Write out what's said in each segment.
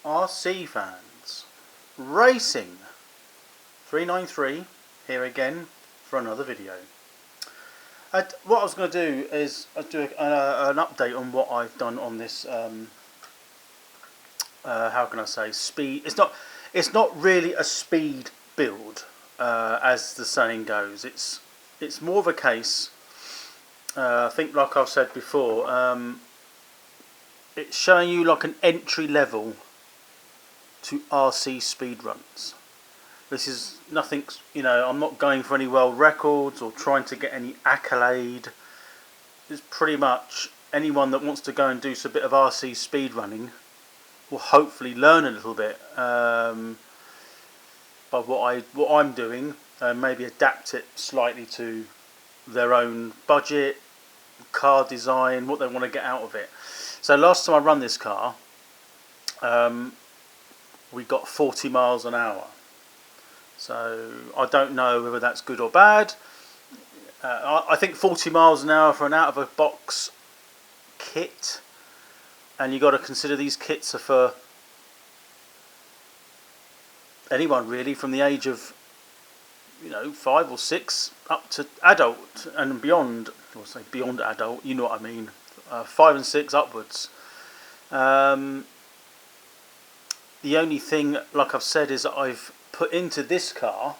RC fans, racing 393 here again for another video. What I was going to do is do an update on what I've done on this how can I say, speed. It's not really a speed build, as the saying goes. It's more of a case, I think, like I've said before, it's showing you like an entry level to RC speed runs. This is nothing, I'm not going for any world records or trying to get any accolade. It's pretty much anyone that wants to go and do a bit of RC speed running will hopefully learn a little bit by what I'm doing, and maybe adapt it slightly to their own budget, car design, what they want to get out of it. So last time I run this car, we got 40 miles an hour. So I don't know whether that's good or bad. I think 40 miles an hour for an out-of-a-box kit, and you've got to consider these kits are for anyone really from the age of 5 or 6 up to adult and beyond. I'll say beyond adult, you know what I mean. 5 and 6 upwards. The only thing, like I've said, is that I've put into this car,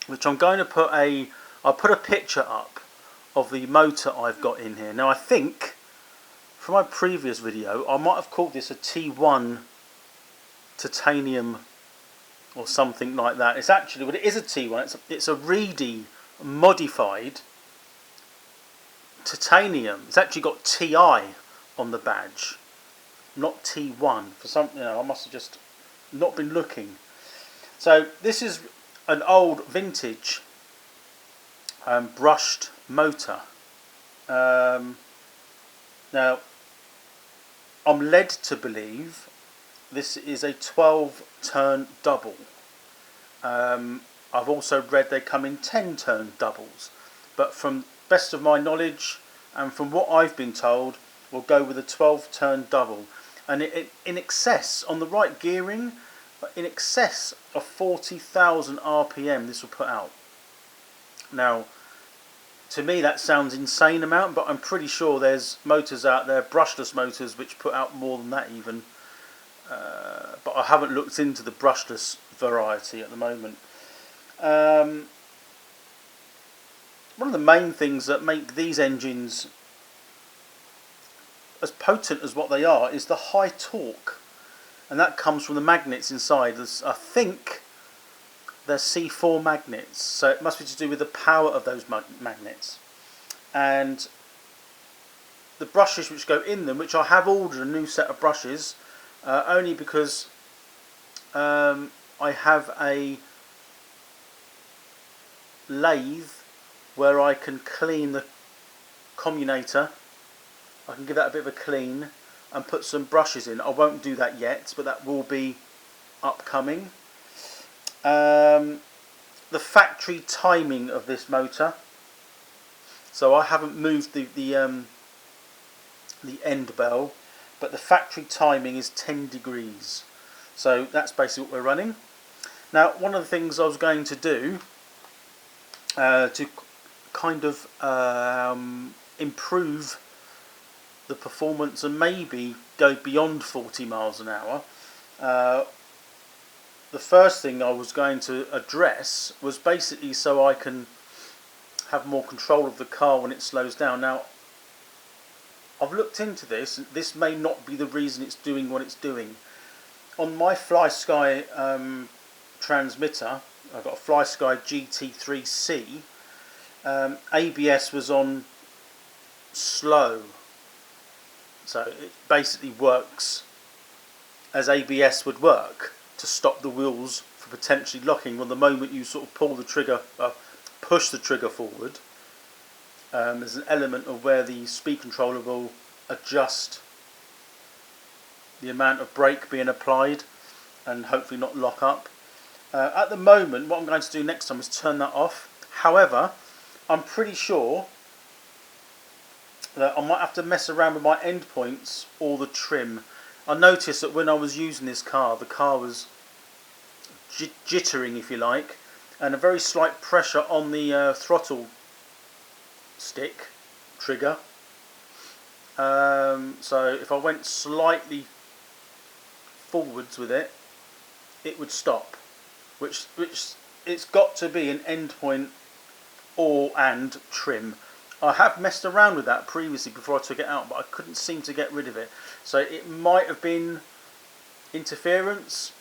which I'm going to I'll put a picture up of the motor I've got in here. Now I think from my previous video I might have called this a T1 titanium or something like that. It's actually, well, it is a T1. It's a reedy modified titanium. It's actually got TI on the badge, not T1. For some, I must have just not been looking. So this is an old vintage brushed motor. Now I'm led to believe this is a 12-turn double. I've also read they come in 10-turn doubles, but from best of my knowledge and from what I've been told, we'll go with a 12-turn double, and in excess, on the right gearing, in excess of 40,000 RPM this will put out. Now to me that sounds insane amount, but I'm pretty sure there's motors out there, brushless motors, which put out more than that even. But I haven't looked into the brushless variety at the moment. One of the main things that make these engines as potent as what they are is the high torque, and that comes from the magnets inside. I think they're C4 magnets, so it must be to do with the power of those magnets. And the brushes which go in them, which I have ordered a new set of brushes, only because I have a lathe where I can clean the commutator. I can give that a bit of a clean and put some brushes in. I won't do that yet, but that will be upcoming. The factory timing of this motor, so I haven't moved the end bell, but the factory timing is 10 degrees. So that's basically what we're running. Now one of the things I was going to do to kind of improve the performance and maybe go beyond 40 miles an hour, the first thing I was going to address was basically so I can have more control of the car when it slows down. Now I've looked into this, and this may not be the reason it's doing what it's doing. On my FlySky transmitter, I've got a FlySky GT3C, ABS was on slow, so it basically works as ABS would work to stop the wheels from potentially locking. Well, the moment you sort of pull the trigger, push the trigger forward, there's an element of where the speed controller will adjust the amount of brake being applied and hopefully not lock up. At the moment, what I'm going to do next time is turn that off. However, I'm pretty sure that I might have to mess around with my end points or the trim. I noticed that when I was using this car, the car was jittering, if you like, and a very slight pressure on the throttle stick trigger. So if I went slightly forwards with it, it would stop, which it's got to be an endpoint or and trim. I have messed around with that previously before I took it out, but I couldn't seem to get rid of it. So it might have been interference.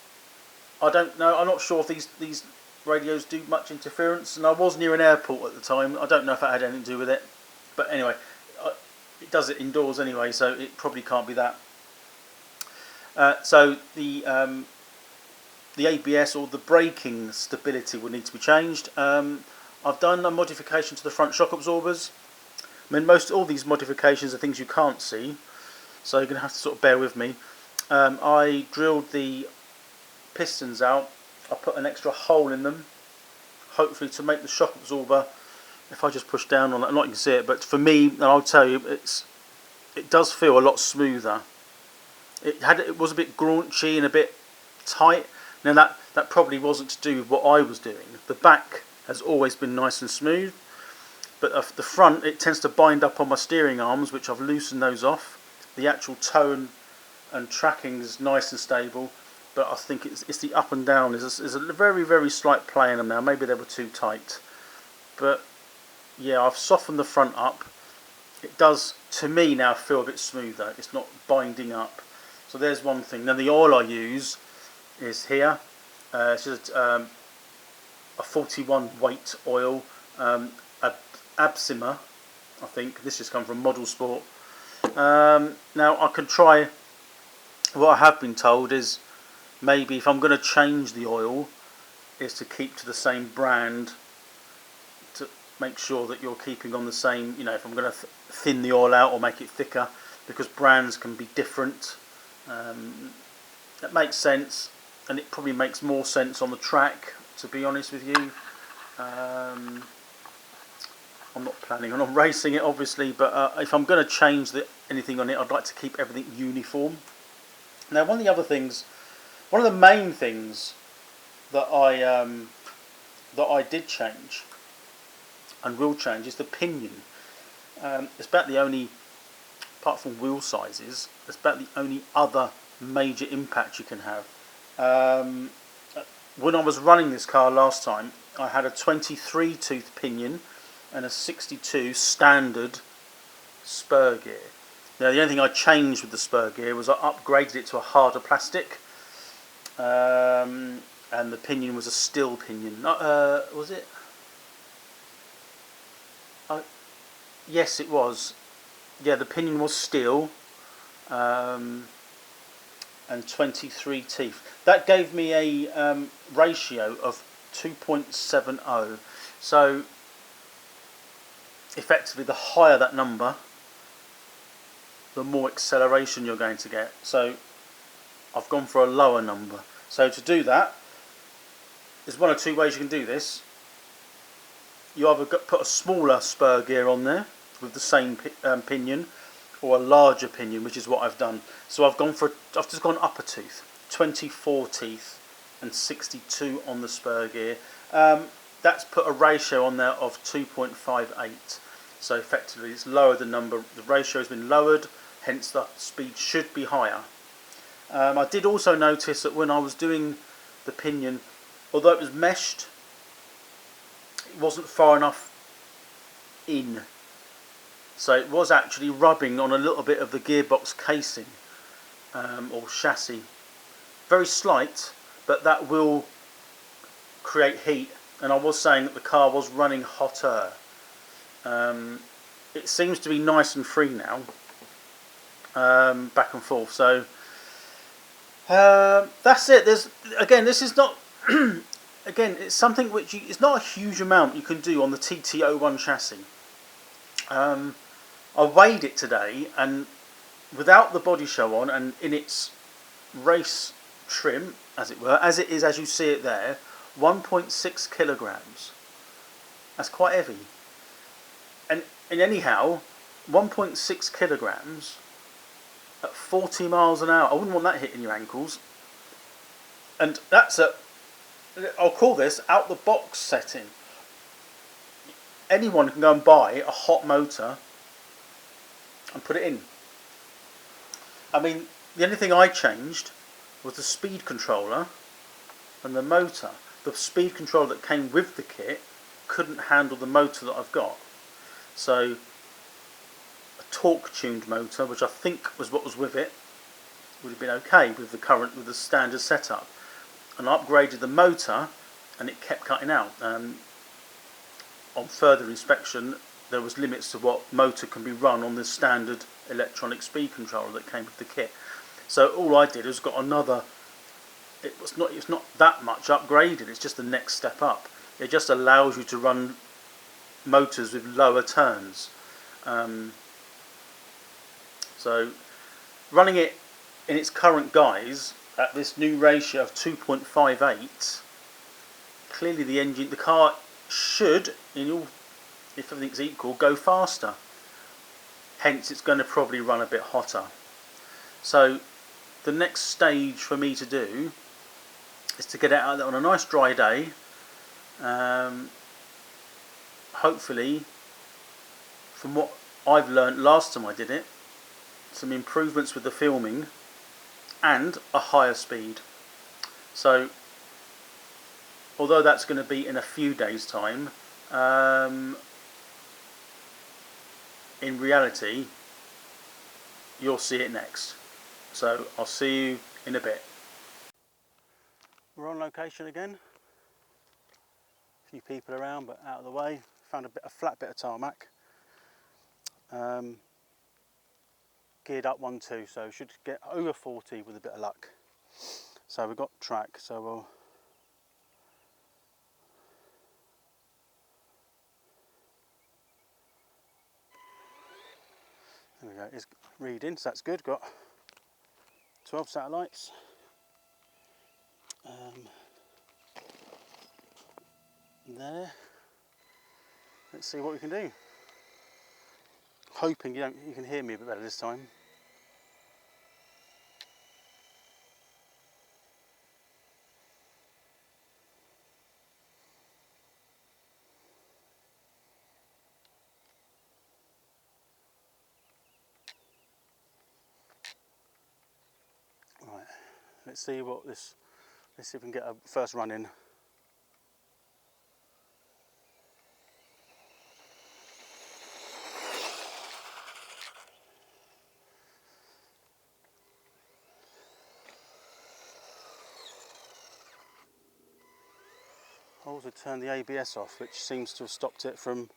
I don't know. I'm not sure if these radios do much interference, and I was near an airport at the time. I don't know if that had anything to do with it, but anyway, it does it indoors anyway, so it probably can't be that. So the ABS or the braking stability will need to be changed. I've done a modification to the front shock absorbers. I mean, all these modifications are things you can't see, so you're going to have to sort of bear with me. I drilled the pistons out. I put an extra hole in them, hopefully to make the shock absorber, if I just push down on it, I'm not you can see it, but for me, and I'll tell you, it does feel a lot smoother. It was a bit graunchy and a bit tight. Now that probably wasn't to do with what I was doing. The back has always been nice and smooth, but the front, it tends to bind up on my steering arms, which I've loosened those off. The actual tone and tracking is nice and stable, but I think it's the up and down is a very, very slight play in them now. Maybe they were too tight, but yeah, I've softened the front up. It does, to me now, feel a bit smoother. It's not binding up. So there's one thing. Now the oil I use is here. It's just a 41 weight oil, Absima, I think. This just come from Model Sport. Now I can try. What I have been told is maybe if I'm going to change the oil, is to keep to the same brand, to make sure that you're keeping on the same. You know, if I'm going to thin the oil out or make it thicker, because brands can be different. That makes sense, and it probably makes more sense on the track, to be honest with you. I'm not planning on racing it, obviously, but if I'm going to change anything on it, I'd like to keep everything uniform. Now, one of the main things that I did change and will change is the pinion. It's about the only, apart from wheel sizes, it's about the only other major impact you can have. When I was running this car last time, I had a 23 tooth pinion and a 62 standard spur gear. Now the only thing I changed with the spur gear was I upgraded it to a harder plastic, and the pinion was a steel pinion. Was it? Yes, it was. Yeah, the pinion was steel, and 23 teeth. That gave me a ratio of 2.70. So effectively, the higher that number, the more acceleration you're going to get. So I've gone for a lower number. So to do that, there's one or two ways you can do this. You either put a smaller spur gear on there with the same pinion, or a larger pinion, which is what I've done. So I've just gone upper tooth, 24 teeth and 62 on the spur gear. That's put a ratio on there of 2.58. So effectively it's lowered the number, the ratio has been lowered, hence the speed should be higher. I did also notice that when I was doing the pinion, although it was meshed, it wasn't far enough in. So it was actually rubbing on a little bit of the gearbox casing, or chassis. Very slight, but that will create heat. And I was saying that the car was running hotter. It seems to be nice and free now, back and forth. So that's it. This is not. Again, it's something which it's not a huge amount you can do on the TT01 chassis. I weighed it today, and without the body show on and in its race trim, as it were, as it is, as you see it there, 1.6 kilograms. That's quite heavy. And anyhow, 1.6 kilograms at 40 miles an hour. I wouldn't want that hitting your ankles. And that's I'll call this out the box setting. Anyone can go and buy a hot motor and put it in. I mean, the only thing I changed was the speed controller and the motor. The speed controller that came with the kit couldn't handle the motor that I've got. So a torque tuned motor, which I think was what was with it, would have been okay with the standard setup. And I upgraded the motor and it kept cutting out. On further inspection, there was limits to what motor can be run on the standard electronic speed controller that came with the kit. So all I did was got another. It's not that much upgraded. It's just the next step up. It just allows you to run motors with lower turns. So running it in its current guise at this new ratio of 2.58, clearly the car should, if everything's equal, go faster. Hence it's going to probably run a bit hotter. So the next stage for me to do is to get it out there on a nice dry day. Hopefully, from what I've learnt last time I did it, some improvements with the filming and a higher speed. So although that's going to be in a few days' time, in reality you'll see it next. So I'll see you in a bit. We're on location again. A few people around but out of the way. Found a flat bit of tarmac. Geared up 1.2, so should get over 40 with a bit of luck. So we've got track, so we'll there we go, it's reading, so that's good. Got 12 satellites. There. Let's see what we can do. Hoping you can hear me a bit better this time. Right, let's see if we can get a first run in. I also turned the ABS off, which seems to have stopped it from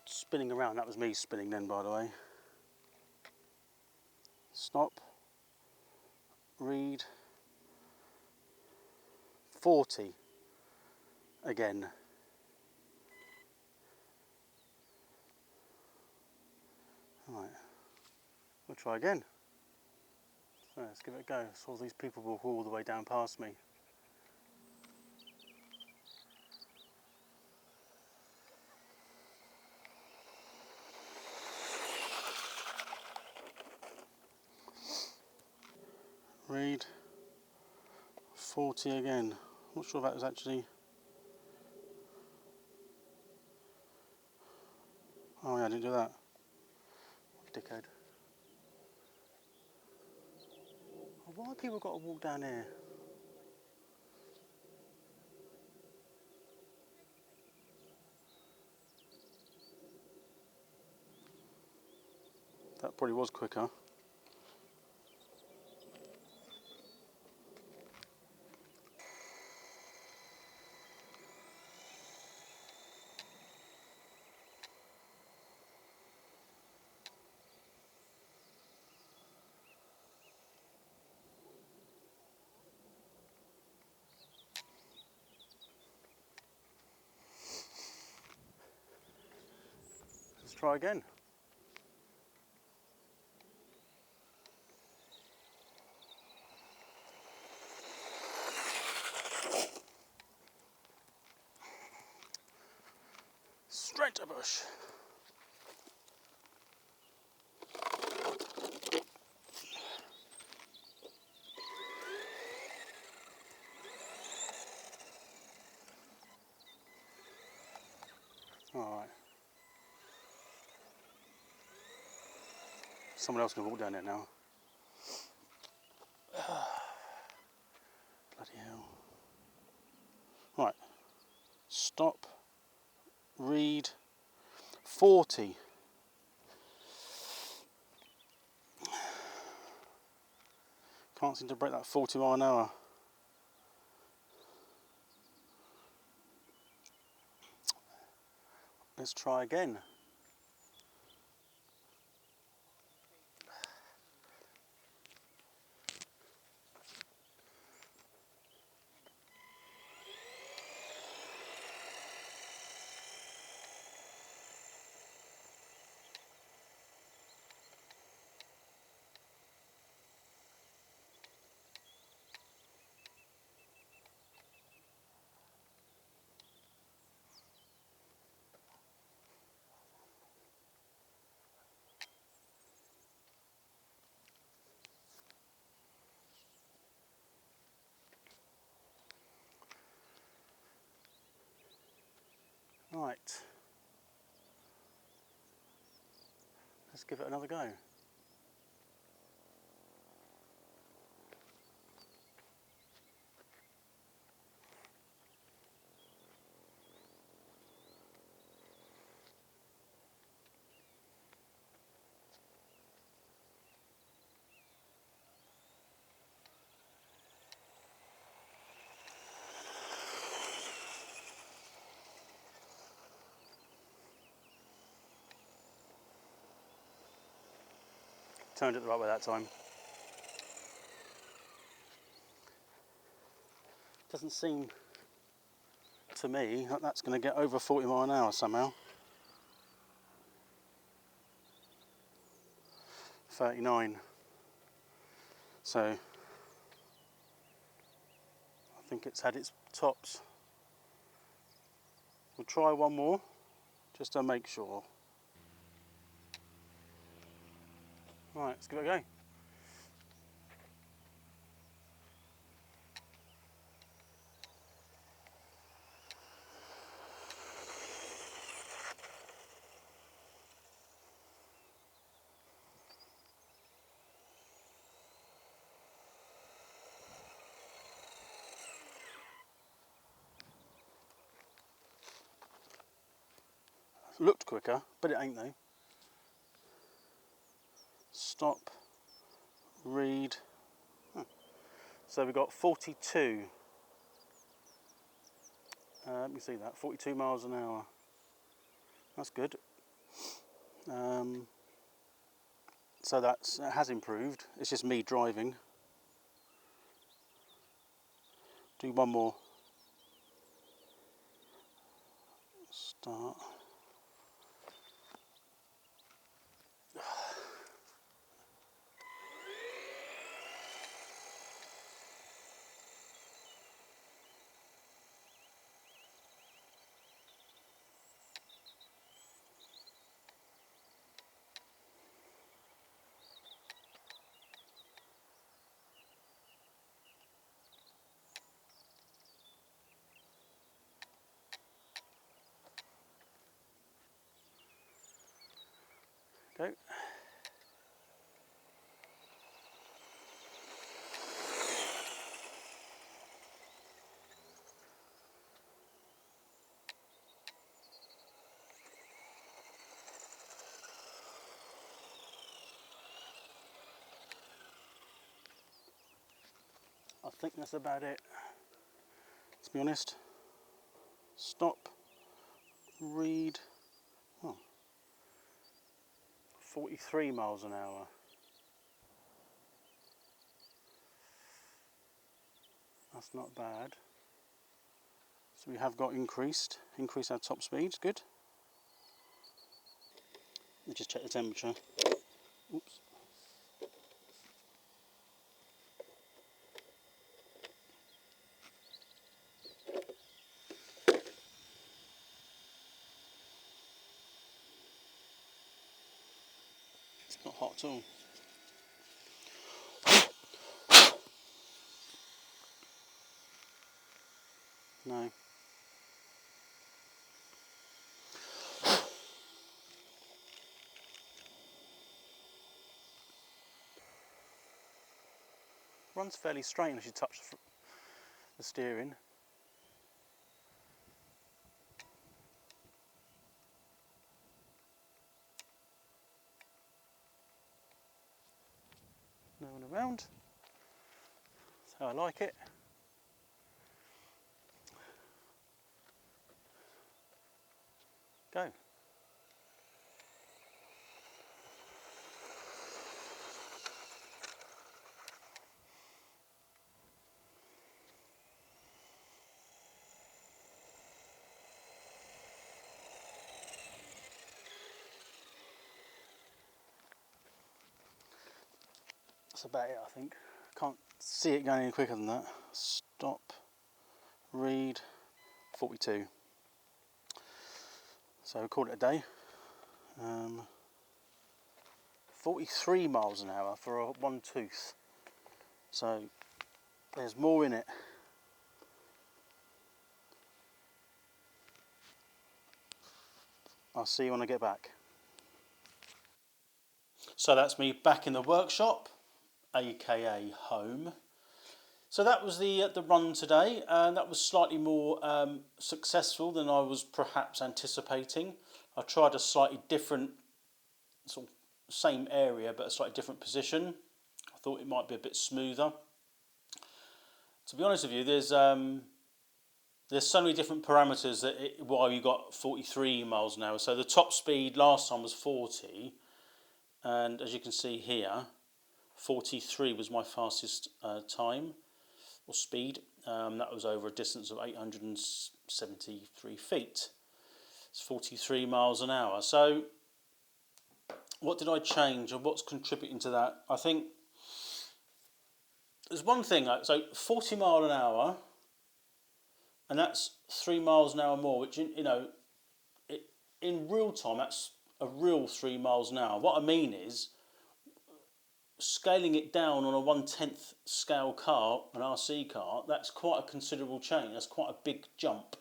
spinning around. That was me spinning then, by the way. Stop. Read. 40 again. Right, we'll try again. So let's give it a go. So all these people walk all the way down past me. Read 40 again. Not sure that was actually. Oh yeah, I didn't do that. Dickhead. Why have people got to walk down here? That probably was quicker. Let's try again. Straight to bush. Someone else can walk down there now. Bloody hell. Right. Stop. Read. 40. Can't seem to break that 40 mile an hour. Let's try again. Right. Let's give it another go. Turned it the right way that time. Doesn't seem to me that that's going to get over 40 mile an hour somehow. 39. So I think it's had its tops. We'll try one more just to make sure. Right, let's give it a go. Looked quicker, but it ain't though. Stop, read. So we've got 42. Let me see that, 42 miles an hour. That's good. So that has improved. It's just me driving. Do one more. Start. Go. I think that's about it. Let's be honest. Stop, read. Oh. 43 miles an hour. That's not bad. So we have got increased our top speeds, good. Let's just check the temperature. Oops. It's not hot at all. No. runs fairly straight unless you touch the steering. No one around. That's how I like it. Go. That's about it, I think. Can't see it going any quicker than that. Stop. Read. 42. So call it a day. 43 miles an hour for a one tooth. So there's more in it. I'll see you when I get back. So that's me back in the workshop, aka home. So that was the run today, and that was slightly more successful than I was perhaps anticipating. I tried a slightly different, sort of same area but a slightly different position. I thought it might be a bit smoother. To be honest with you, there's so many different parameters that why you got 43 miles an hour. So the top speed last time was 40, and as you can see here, 43 was my fastest time or speed. That was over a distance of 873 feet. It's 43 miles an hour. So what did I change and what's contributing to that? I think there's one thing, so 40 mile an hour, and that's 3 miles an hour more, which, in real time, that's a real 3 miles an hour. What I mean is, scaling it down on a 1/10 scale car, an RC car, that's quite a considerable change. That's quite a big jump.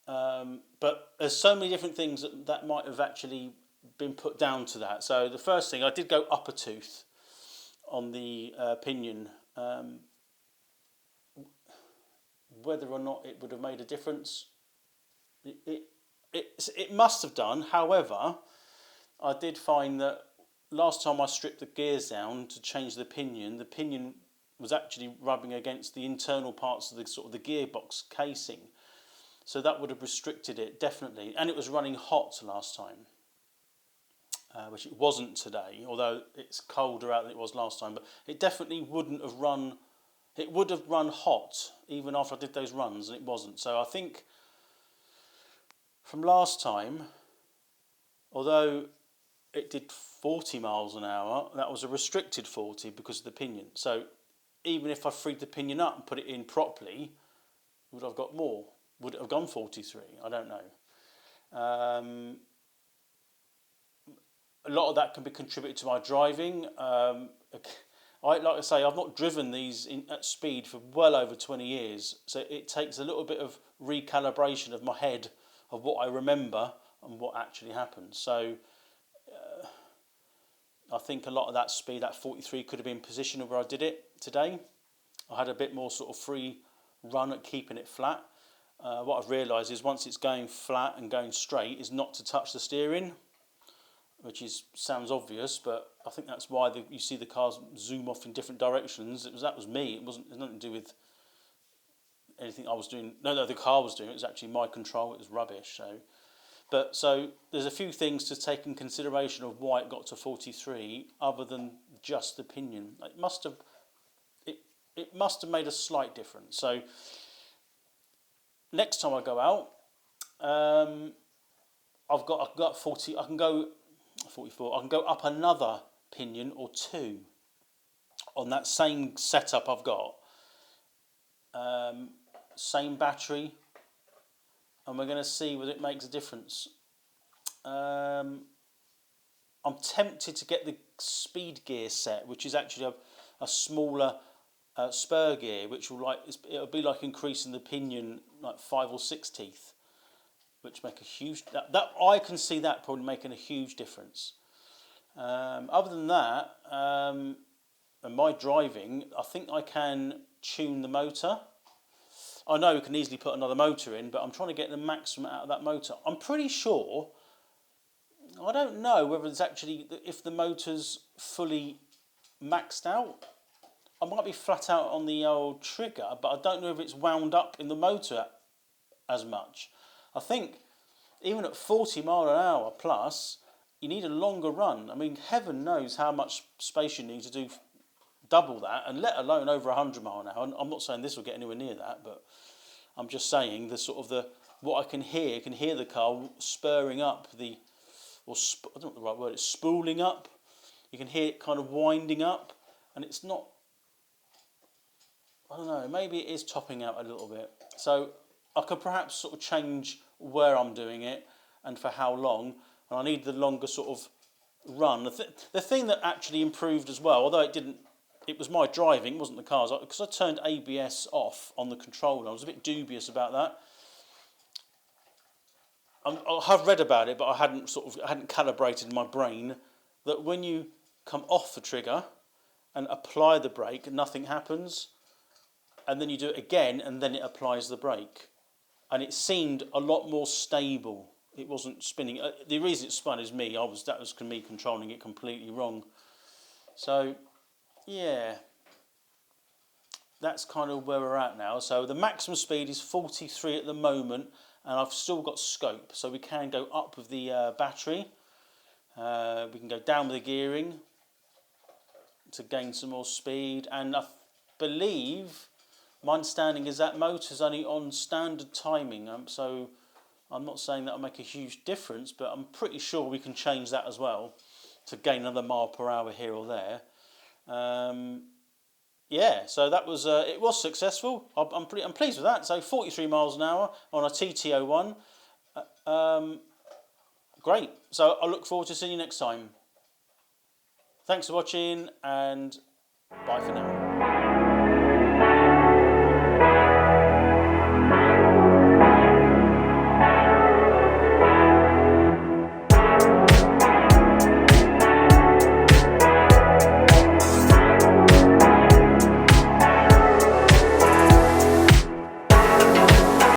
But there's so many different things that might have actually been put down to that. So the first thing, I did go upper tooth on the Pinion. Whether or not it would have made a difference, it must have done. However, I did find that last time I stripped the gears down to change the Pinion was actually rubbing against the internal parts of the sort of the gearbox casing. So that would have restricted it, definitely. And it was running hot last time, which it wasn't today, although it's colder out than it was last time. But it definitely wouldn't have run, it would have run hot even after I did those runs, and it wasn't. So I think from last time, although it did 40 miles an hour, that was a restricted 40 because of the Pinion. So even if I freed the Pinion up and put it in properly, would I have got more? Would it have gone 43? I don't know. A lot of that can be contributed to my driving. Like I say, I've not driven these at speed for well over 20 years, so it takes a little bit of recalibration of my head of what I remember and what actually happened. So I think a lot of that speed, that 43, could have been positioned where I did it today. I had a bit more sort of free run at keeping it flat. What I've realised is once it's going flat and going straight is not to touch the steering, which sounds obvious, but I think that's why you see the cars zoom off in different directions. That was me. It had nothing to do with anything I was doing. No, the car was doing. It was actually my control. It was rubbish. So there's a few things to take in consideration of why it got to 43, other than just the Pinion. It must have made a slight difference. So next time I go out, I've got 40. I can go 44. I can go up another Pinion or two on that same setup I've got. Same battery, and we're going to see whether it makes a difference. I'm tempted to get the speed gear set, which is actually a smaller spur gear, which it'll be like increasing the Pinion like 5 or 6 teeth, which make a huge. That I can see that probably making a huge difference. Other than that, and my driving, I think I can tune the motor. I know we can easily put another motor in, but I'm trying to get the maximum out of that motor. I'm pretty sure, I don't know whether it's actually, if the motor's fully maxed out. I might be flat out on the old trigger, but I don't know if it's wound up in the motor as much. I think even at 40 mile an hour plus, you need a longer run. I mean, heaven knows how much space you need to do double that, and let alone over 100 mile an hour. I'm not saying this will get anywhere near that, but I'm just saying the sort of what I can hear the car spurring up I don't know what the right word is, spooling up. You can hear it kind of winding up, and it's not, I don't know, maybe it is topping out a little bit. So I could perhaps sort of change where I'm doing it and for how long, and I need the longer sort of run. The thing that actually improved as well, although it was my driving, it wasn't the car's, because I turned ABS off on the controller. I was a bit dubious about that. I have read about it, but I hadn't calibrated my brain that when you come off the trigger and apply the brake, nothing happens, and then you do it again, and then it applies the brake, and it seemed a lot more stable. It wasn't spinning. The reason it spun is that was me controlling it completely wrong. So, yeah, that's kind of where we're at now. So the maximum speed is 43 at the moment, and I've still got scope, so we can go up with the battery. We can go down with the gearing to gain some more speed, and I believe my understanding is that motor's only on standard timing, so I'm not saying that'll make a huge difference, but I'm pretty sure we can change that as well to gain another mile per hour here or there. Yeah, so that was it was successful. I'm pleased with that. So 43 miles an hour on a TT01. Great. So I look forward to seeing you next time. Thanks for watching, and bye for now.